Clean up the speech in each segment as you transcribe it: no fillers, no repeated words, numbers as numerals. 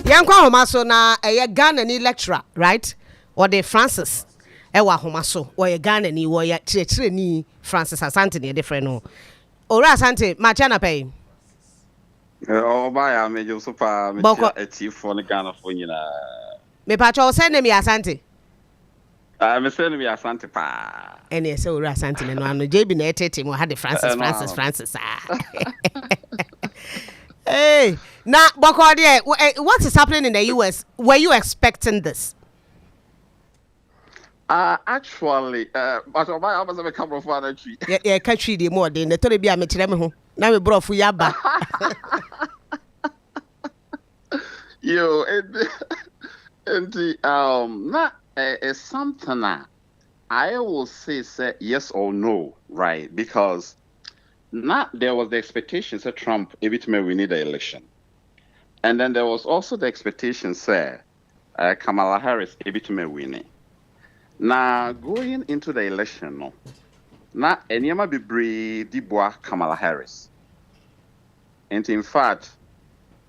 Yankwa Homaso na Ghana ni lecturer, right? Or the Francis. Ewa Homaso, or Ghana ni or ni Francis Asante ni different no. Ora Asante, Machana pay. Oh, by I made you super a chief for the Ghana for you. Me patrol send me Asante. I'm sending me Asante pa. And yes, Ora Asante no ano JB na etete mo had the Francis. Hey, now, Bokode, what is happening in the US? Were you expecting this? Actually, but I was a couple of other trees. Yeah, country the more than the Toribia Metremo. Now we brought for Yaba. You, not it's something that I will say yes or no, right? Because there was the expectation that Trump may win the election. And then there was also the expectation Kamala Harris may win it. Now going into the election, no. Now Enyama Bibre Dibwa Kamala Harris. And in fact,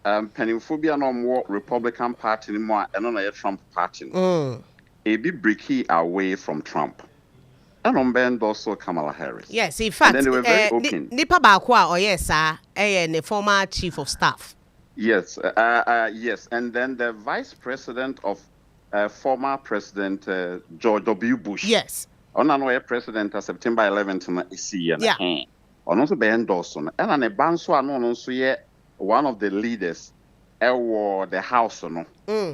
Pennyphobia no more Republican Party anymore and on a Trump Party. A bit breaky away from Trump. And on bend also Kamala Harris. Yes, in fact, and then they were very open. Nipa Bakwa or yes, sir, the former chief of staff. Yes, yes, and then the vice president of former President George W. Bush. Yes. On another president September 11th this year. Yeah. On also be endorsed on. And on a banso also one of the leaders the House no.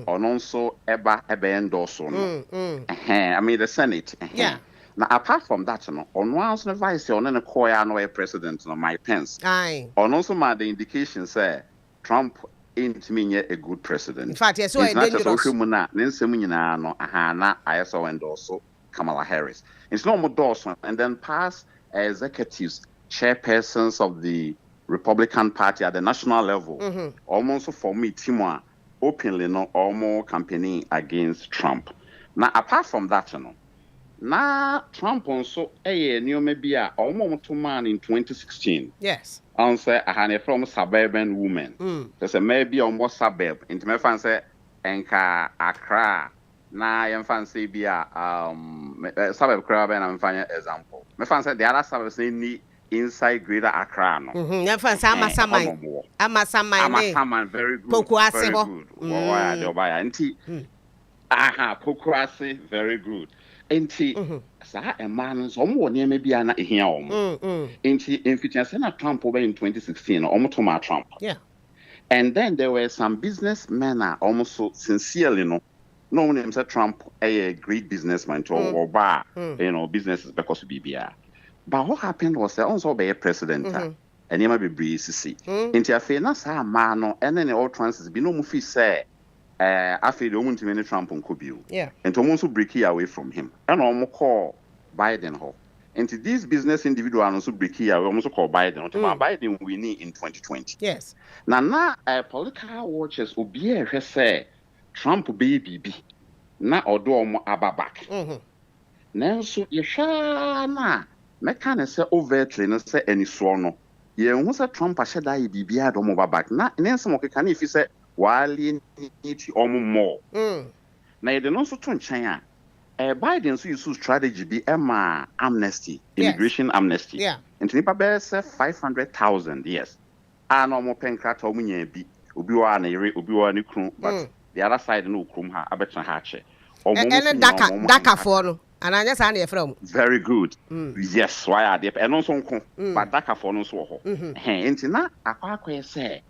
On also eba endorsed on. I mean the Senate. Yeah. Now, apart from that, Onua the vice on a choir no president no Mike Pence. Aye. On also the indication say Trump ain't mean a good president. In fact, yes, so it's not just Oshimuna, Nensemunina no ahana ISO and also Kamala Harris. It's no more Dawson and then past executives, chairpersons of the Republican Party at the national level, almost for me, Timwa, openly no almost campaigning against Trump. Now, apart from that, now Trump also new maybe almost 2 man in 2016. Yes. Answer a from suburban woman. There's a maybe almost suburb. Into my fancy Enka Accra. Na I fancy be suburb crab and I'm finding example. My fancy the other suburbs need inside Greater Accra. No. Fancy Amasaman very good. Pokuase very good. Pokuase very good. Enti sa a man so mo ne me bia na ehia omo enti emfitiase na Trump over in 2016 omo to ma Trump. Yeah. And then there were some businessmen almost so sincerely no name said Trump a great businessman to or bar businesses because of BBR. But what happened was that also be a president and he might be BCC. Enti afi na sa man no and then all transit be no mu fi say after the woman to many Trump on Kubio. Yeah. And to also break away from him. And almost call Biden ho. And to this business individual also break here, we almost call Biden. Biden we need in 2020. Yes. Now political watchers will be a say Trump baby. Na odo mo ababak. Now so you na mekane say overtly no say any so no. Ye hu say Trump a sheda yi bibia do mo babak. Na nense mo keka na if say while you need more. Now, you don't also turn China. Biden so use strategy be amnesty, immigration amnesty. Yeah. And to Nipa say 500,000, yes. And no more pencrat or munye be Ubiwa ni krum, but the other side no krum ha abetra hache. And Daka for and I just hand from. Very good. Yes, why are they? And also, but Daka for no so. Hey, and na akwa say.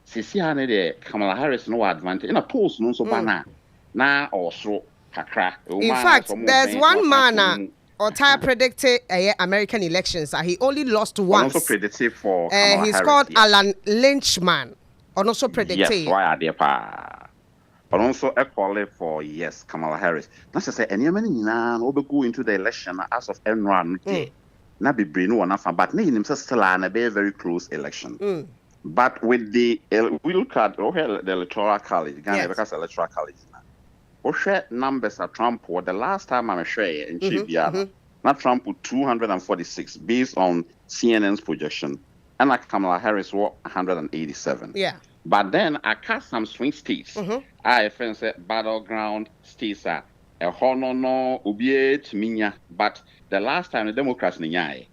Sisi ane de Kamala Harris no advantage. In a post no so bana na also kakra. In fact, there's one man or predicted American elections. He only lost once. Also predicted for Kamala he's Harris, called yes. Alan Lynchman. Also predicted. Yes, why are they pa? But also a call for yes, Kamala Harris. Not to say any many na go into the election as of Enron. Na be brain one but na himself still an a very close election. But with the we look at the electoral college, Ghana because electoral college now. Share numbers at Trump or the last time I'm sure in Chibiano. Not Trump with 246 based on CNN's projection, and like Kamala Harris were 187. Yeah. But then I cast some swing states. I friends said battleground states are a hono obiet minya. But the last time the Democrats ninya.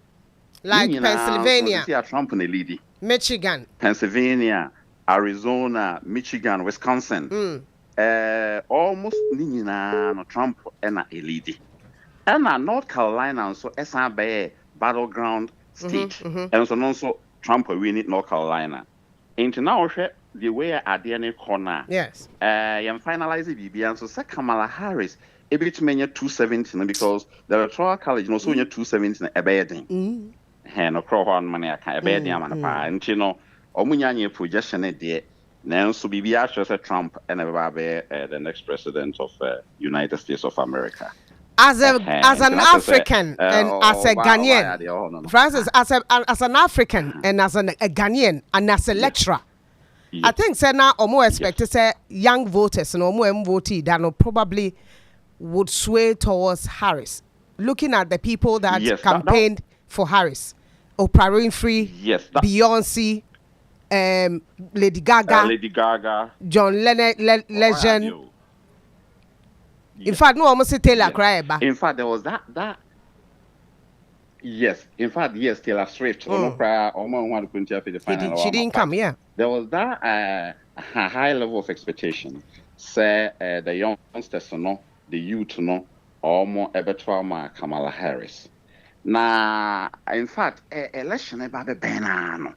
Like Pennsylvania, so Trump in the lead. Michigan, Pennsylvania, Arizona, Michigan, Wisconsin. Almost nina no Trump and a lead. And North Carolina so SRB battleground state. And so also Trump will win it North Carolina. Into now the way at the end corner. Yes. I'm finalizing BB and so Kamala Harris a bit many 217 because the electoral college no so 217 a bedding. No crow on money I can't bear and you know Omunya projection it there. Now so BB as a Trump and the next president of United States of America. As an African and as a Ghanaian, Francis, as an African and as a Ghanaian and as a lecturer, I think say now or more expected say young voters and more voters that probably would sway towards Harris. Looking at the people that campaigned for Harris, Oprah Winfrey, Beyonce, Lady Gaga, John Legend. In fact, no, almost say Taylor cry. In fact, there was that. Yes, in fact, yes, Taylor Swift. She didn't come, yeah. There was that high level of expectation. Say the youngsters, the youth, or more ever Kamala Harris. Now, in fact, election about the banana.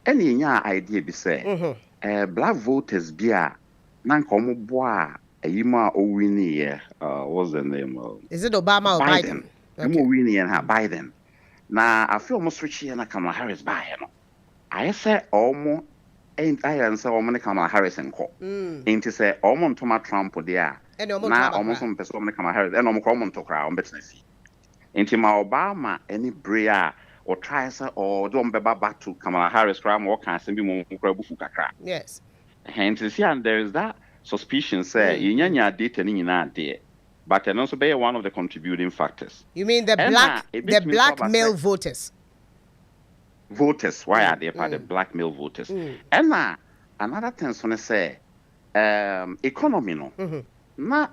Any idea be say, black voters be a non-common boy. Yima Owini, what's the name? Is it Obama or Biden? Owini and her Biden. Now I feel almost switchy and Kamala Harris by him. I say almost ain't I answer almost Kamala Harris and co. Ain't to say almost Thomas Trump there. Now almost some person Kamala Harris and almost common to crowd business. Ain't my Obama any bria or try or don't be back to Kamala Harris crime or can't be more crab. Yes. Hence, and there is that. Suspicion say you data in there, but and also be one of the contributing factors. You mean the black male voters? Voters, why are they part of the black male voters? And another thing to say, economy no. Now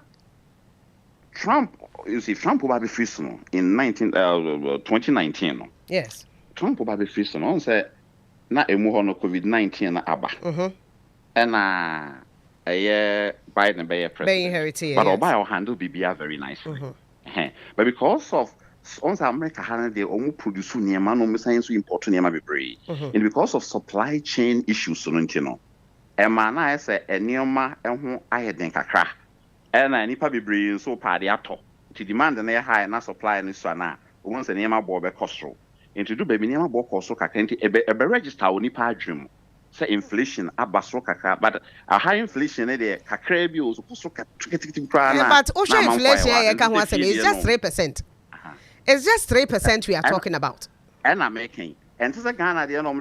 Trump, you see, Trump will be free in 2019. No? Yes. Trump will be free on say na emu no COVID-19 na aba. And Biden be a president, but Obama handle BBR very nicely. But because of America handle the omu produce niema no science import niema be brave, and because of supply chain issues, so no. Man, I say niema enho ayeden kakra, and nipa be brave so party ato. To demand na high na supply ni so na. Once niema bo be costo. Into do baby niema bo costo kakra nti ebe register nipa adwum. Say inflation abasro kakra, but a high inflation there kakra bi o supposed to but also inflation is just 3%. It's just 3% we are talking about. And I'm making and this Ghana the no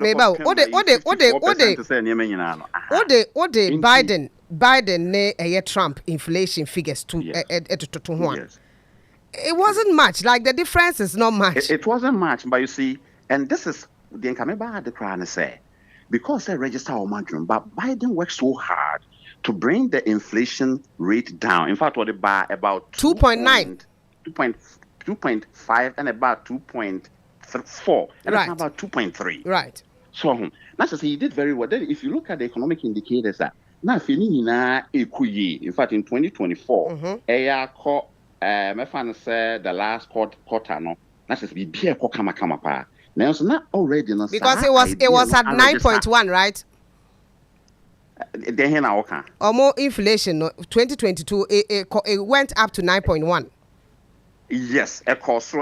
Biden ne Trump inflation figures to one. It wasn't much. Like the difference is not much. It wasn't much, but you see, and this is the income the crown say. Because they register our margin, but Biden works so hard to bring the inflation rate down. In fact, what they buy about 2.9, 2.5, and about 2.4, and right. About 2.3. Right. So that's just he did very well. Then, if you look at the economic indicators, that now in fact, in 2024, my friend said the last quarter, no, that's just be beer kama pa. Now, it's not already because it was at 9.1, right? Or more inflation. 2022, it went up to 9.1. Yes, it cost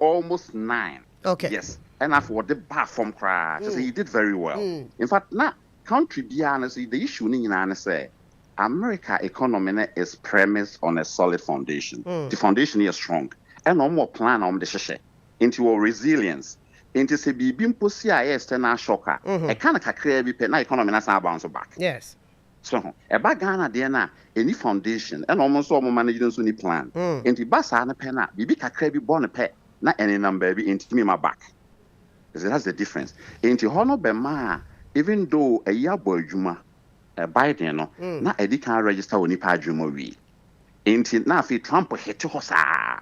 almost 9. Okay. Yes, and after what the bar from crash, he did very well. In fact, now country be honest, the issue in say America economy is premised on a solid foundation. The foundation is strong, and no more plan on the sheshe into our resilience. Into say be impossible external shocker. A kind of kakre be na economy na sa bounce back. Yes. So a bag Ghana there na any foundation and almost all managing so ni plan. Into basa na pena bibi kakre be born a pet na any number be into me my back. That's the difference. Into hono be ma even though a year boy juma Biden no na edi kan register woni pa adwuma wi enti na afi Trump hit ho saa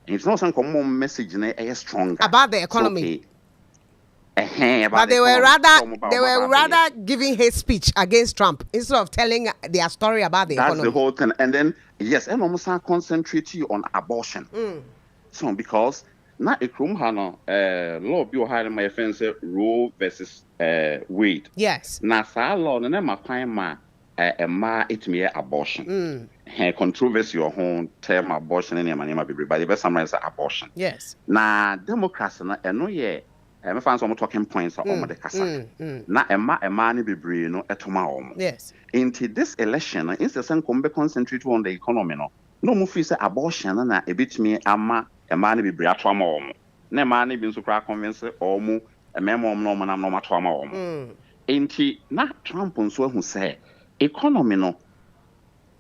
it's not some common message na strong about the economy. Okay. But they were rather giving hate speech against Trump instead of telling their story about the economy. That's the whole thing. And then yes, and almost concentrate you on abortion. So because na ekrum ha no law bi o ha my friend say Roe versus Wade. Yes. Na sa law no na ma kwan ma ma itime abortion. Controversy or home term abortion and manema be but the best summarize abortion. Yes. Na Democrats na eno ye me fan some talking points on the kasa. Na emma ni bebre no etoma omo. Yes. Into this election instead of come concentrate on the economy no mo feel say abortion na ebitimi ama emma ni bebre atoma omo. Na emma ni bi nso kra convince omo emema omo no na no atoma omo. Into na Trump nso hu say economy no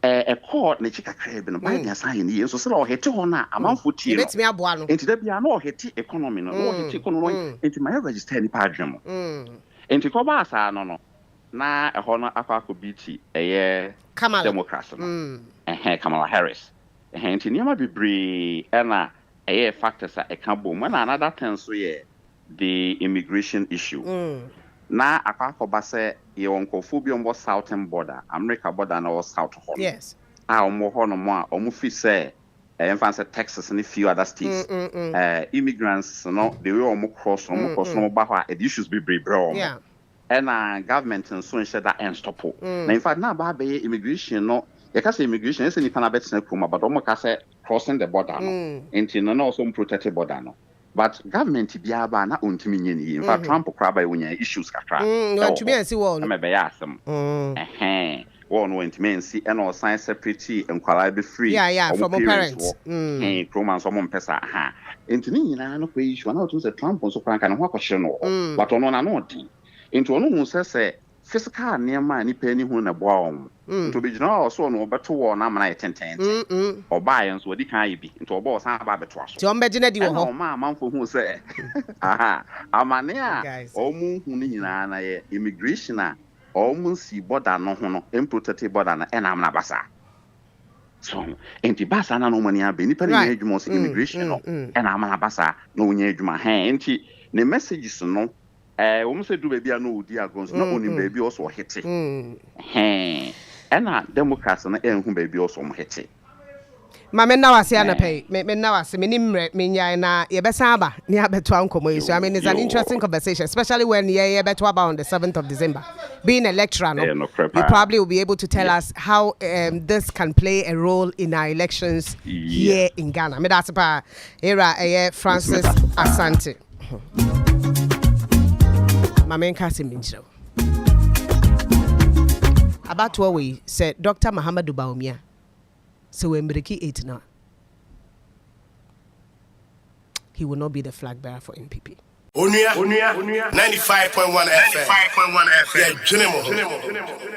a court na chika crab no by the sign here so say o hete ho na amanfo tie no betimi aboa no enti da bia na o hete economy no o hete economy enti my register ni pa adwemo enti ko ba asa no na ho no akwa biti Democrats no Kamala Harris enti niam bebre na factors a ka bom na another thing so the immigration issue na akwa say ye wonkofo bi ombo southern border America border na south ho. Yes. Ombo ho no mo a omo fi say say Texas and a few other states immigrants no the way omo cross no ba ho the issues be bro. Yeah. And government and so ensure that end stop. Na in fact na ba be immigration no you can say immigration say nipa na betina kuma but omo ka say crossing the border no enti no also protected border no. But government biaba na ontimi nyeni. In fact, Trump craba wonya issues kakra. To me see one. Na be ya asem. One ontimi nsi and all science separate enkwala be free. Yeah, from parents. Roman so mom pesa ha. Entini nyina no kwe issue na to say Trump so kran kan ho akohye no. But ono na no din. Enti ono hu say physical niema ni pa ni hu na boa om. To be general so no beto wo na mana yetenten. Oba yen so odi kan yi bi. Nti oba osan aba beto aso. Ti ombe gina di wo ho. Ma manfo hu say amane a omu hu ni nyina na ye immigration a omu si border no ho no protected border na na amna basa. So enti basa na no mani abe ni pa ni adwuma so immigration no na amna basa no nya adwuma enti ne messages no woman said do baby I know dear guns not only baby also hit it. And Democrats and whom baby also hit it. Mamma now I say na pay. Me now I say me na ye besaba ni abeto ankomo. So I mean it's an interesting conversation, especially when ye beto about on the 7th of December. Being a lecturer, you probably will be able to tell us how this can play a role in our elections here in Ghana. Me that's pa era Francis Asante. Mamen Kasim Mincho. About what we said, Dr. Muhammadu Baumia. So when Breki 8 now, he will not be the flag bearer for NPP. Onua 95.1 FM. 95.1 FM. Yeah,